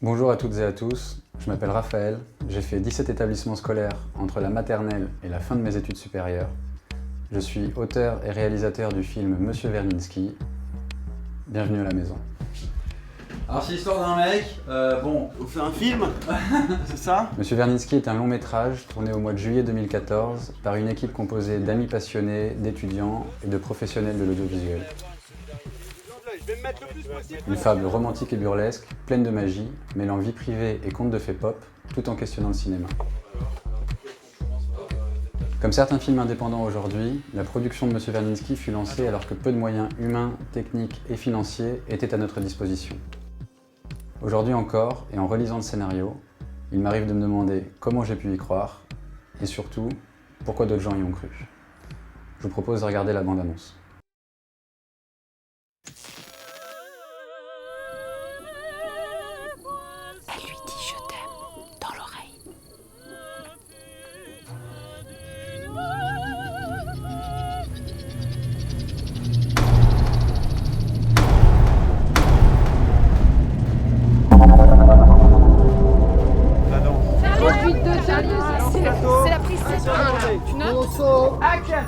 Bonjour à toutes et à tous, je m'appelle Raphaël, j'ai fait 17 établissements scolaires entre la maternelle et la fin de mes études supérieures. Je suis auteur et réalisateur du film Monsieur Verninski. Bienvenue à la maison. Alors c'est l'histoire d'un mec, On fait un film, c'est ça? Monsieur Verninski est un long métrage tourné au mois de juillet 2014 par une équipe composée d'amis passionnés, d'étudiants et de professionnels de l'audiovisuel. Une fable romantique et burlesque, pleine de magie, mêlant vie privée et contes de fées pop, tout en questionnant le cinéma. Comme certains films indépendants aujourd'hui, la production de Monsieur Verninski fut lancée alors que peu de moyens humains, techniques et financiers étaient à notre disposition. Aujourd'hui encore, et en relisant le scénario, il m'arrive de me demander comment j'ai pu y croire, et surtout, pourquoi d'autres gens y ont cru. Je vous propose de regarder la bande-annonce. Elle lui dit « je t'aime » dans l'oreille. La danse. 38-2, Charlie, c'est la prise 7-1 là. Tu notes? Action.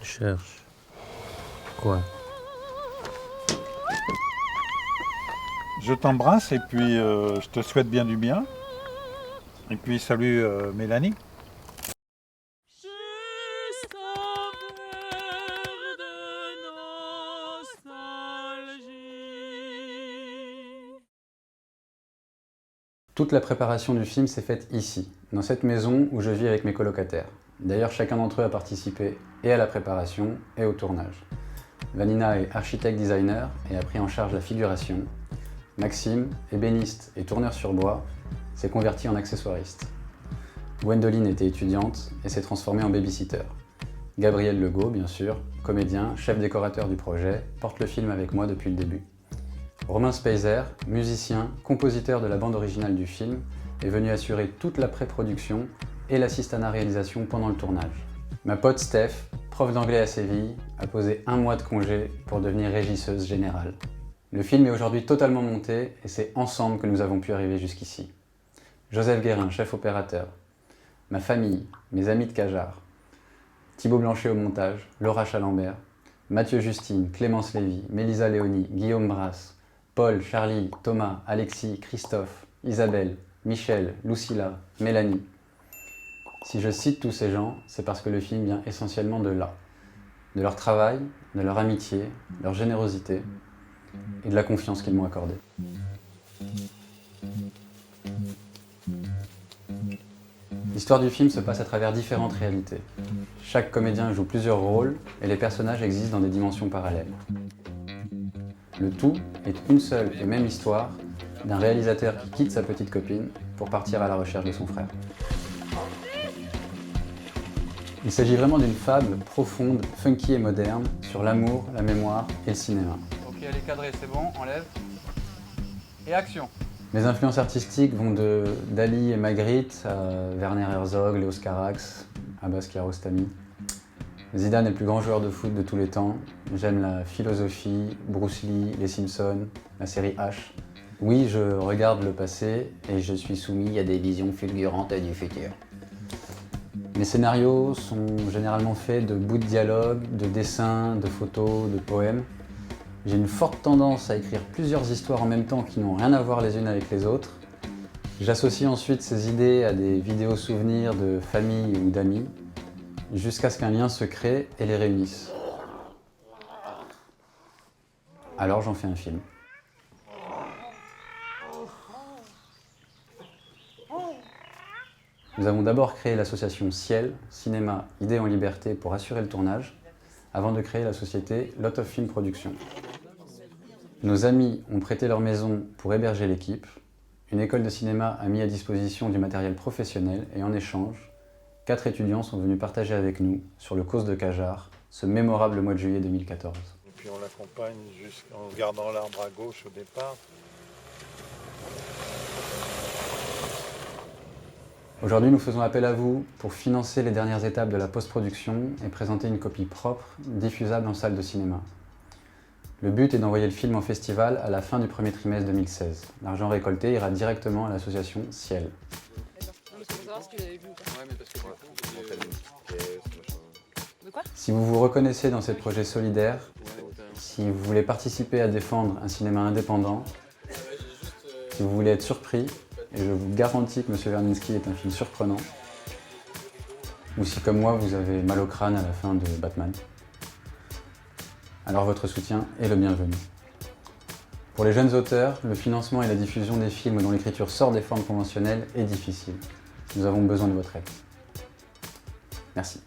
Cherche. Quoi? Je t'embrasse et puis je te souhaite bien du bien. Et puis salut Mélanie. Toute la préparation du film s'est faite ici, dans cette maison où je vis avec mes colocataires. D'ailleurs, chacun d'entre eux a participé et à la préparation et au tournage. Vanina est architecte-designer et a pris en charge la figuration. Maxime, ébéniste et tourneur sur bois, s'est converti en accessoiriste. Gwendoline était étudiante et s'est transformée en babysitter. Gabriel Legault, bien sûr, comédien, chef décorateur du projet, porte le film avec moi depuis le début. Romain Speiser, musicien, compositeur de la bande originale du film, est venu assurer toute la pré-production et l'assistanat réalisation pendant le tournage. Ma pote Steph, prof d'anglais à Séville, a posé 1 mois de congé pour devenir régisseuse générale. Le film est aujourd'hui totalement monté et c'est ensemble que nous avons pu arriver jusqu'ici. Joseph Guérin, chef opérateur. Ma famille, mes amis de Cajar. Thibaut Blanchet au montage, Laura Chalambert. Mathieu Justine, Clémence Lévy, Mélisa Léonie, Guillaume Brasse. Paul, Charlie, Thomas, Alexis, Christophe, Isabelle, Michel, Lucilla, Mélanie. Si je cite tous ces gens, c'est parce que le film vient essentiellement de là. De leur travail, de leur amitié, leur générosité et de la confiance qu'ils m'ont accordée. L'histoire du film se passe à travers différentes réalités. Chaque comédien joue plusieurs rôles et les personnages existent dans des dimensions parallèles. Le tout est une seule et même histoire d'un réalisateur qui quitte sa petite copine pour partir à la recherche de son frère. Il s'agit vraiment d'une fable profonde, funky et moderne sur l'amour, la mémoire et le cinéma. Ok, elle est cadrée, c'est bon, enlève. Et action. Mes influences artistiques vont de Dali et Magritte à Werner Herzog, Léos Carax, Abbas Kiarostami. Zidane est le plus grand joueur de foot de tous les temps. J'aime la philosophie, Bruce Lee, les Simpsons, la série H. Oui, je regarde le passé et je suis soumis à des visions fulgurantes du futur. Mes scénarios sont généralement faits de bouts de dialogue, de dessins, de photos, de poèmes. J'ai une forte tendance à écrire plusieurs histoires en même temps qui n'ont rien à voir les unes avec les autres. J'associe ensuite ces idées à des vidéos souvenirs de famille ou d'amis, jusqu'à ce qu'un lien se crée et les réunisse. Alors j'en fais un film. Nous avons d'abord créé l'association Ciel, Cinéma, Idées en Liberté pour assurer le tournage, avant de créer la société Lot of Film Production. Nos amis ont prêté leur maison pour héberger l'équipe. Une école de cinéma a mis à disposition du matériel professionnel et en échange, 4 étudiants sont venus partager avec nous, sur le Causse de Cajar, ce mémorable mois de juillet 2014. Et puis on l'accompagne jusqu'en gardant l'arbre à gauche au départ. Aujourd'hui, nous faisons appel à vous pour financer les dernières étapes de la post-production et présenter une copie propre, diffusable en salle de cinéma. Le but est d'envoyer le film en festival à la fin du premier trimestre 2016. L'argent récolté ira directement à l'association Ciel. Si vous vous reconnaissez dans ces projets solidaires, si vous voulez participer à défendre un cinéma indépendant, si vous voulez être surpris, et je vous garantis que M. Werninski est un film surprenant, ou si comme moi vous avez mal au crâne à la fin de Batman, alors votre soutien est le bienvenu. Pour les jeunes auteurs, le financement et la diffusion des films dont l'écriture sort des formes conventionnelles est difficile. Nous avons besoin de votre aide. Merci.